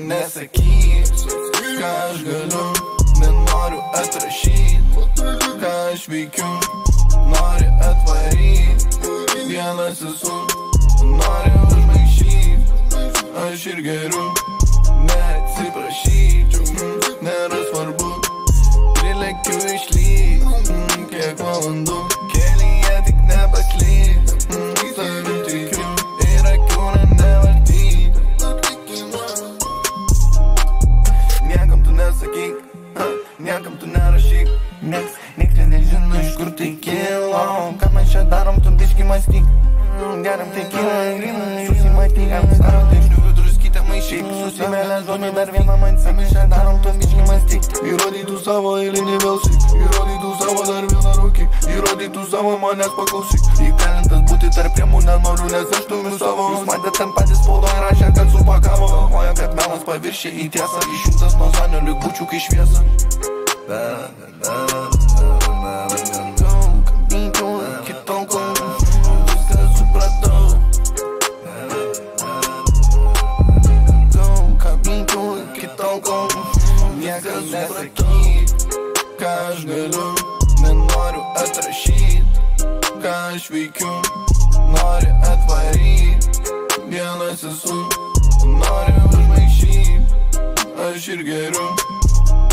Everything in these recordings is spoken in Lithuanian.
Niekam nesakyk, ką aš galiu, nenoriu atrašyt, ką aš veikiu, nori atvaryt, vienas esu, nori užmaišyt, aš ir geriu, neatsiprašyčiau, nėra svarbu, prilekiu išlyt, kiek valandų, kelyje tik nepaklyt, savim tikiu, ir akių nevartyt. Niekam tu nesakyk, niekam tu nerašyk, nieks nežino, iš kur tai kilo, ką mes čia darom, tu biški mąstyk, geriam tai kyla, grynai, susimatyk, staro tai šniuriu druskytę maišyk, susimelę žodžiu dar vieną man sėk, čia darom, tu biški mąstyk, įrodytų savo eilinį vėlsyk, įrodytų savo dar vieną rūkyk, įrodytų savo manęs paklausyk, įkalintas būti tarp priemų nenoriu, nes aš tumiu savo, jūs matėt ten patys spaudoje rašė, kad supakavo, galvoja, kad melas paviršė į tiesą, išjungtas nuo zonio lyg būčių kai šviesa. Niekas nesakyk, ką aš galiu, nenoriu atrašyt, ką aš veikiu, nori atvaryt, vienas esu, nori užmaišyt, aš ir geriu.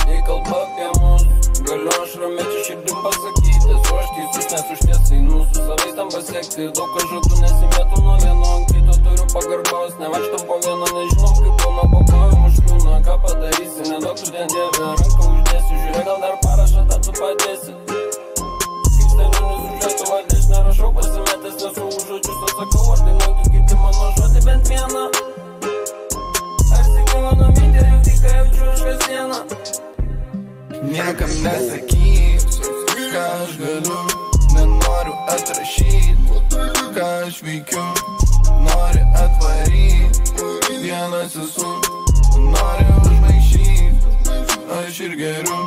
Jei kalba apie mus, galiu aš ramėčiau širdim pasakyti, esu aš teisus, nes už tiesą einu su savais tam pasiekti, daug aš žodų nesimėtų nuo vieno ant kito, turiu pagarbos, nevaikštam po vieno, nežinau kaip būna po kojom užkliūna, ką padarysi, nedaug tu ten dievė, ranką uždėsiu, žiūrėk, gal dar parašą tą tu padėsi. Kaip stalinis už Lietuvą, aš nerašau pasimetęs, nesu už žodžius, o sakau, ar tai tu girdi mano žodį bent vieną. Aš tikiu mano mintį, jau tik ką jaučiu už kasdieną. Niekam nesakyk, ką aš galiu, nenoriu atrašyt, ką aš veikiu, nori atvaryt, vienas esu, nori užmaišyt, aš ir geriu.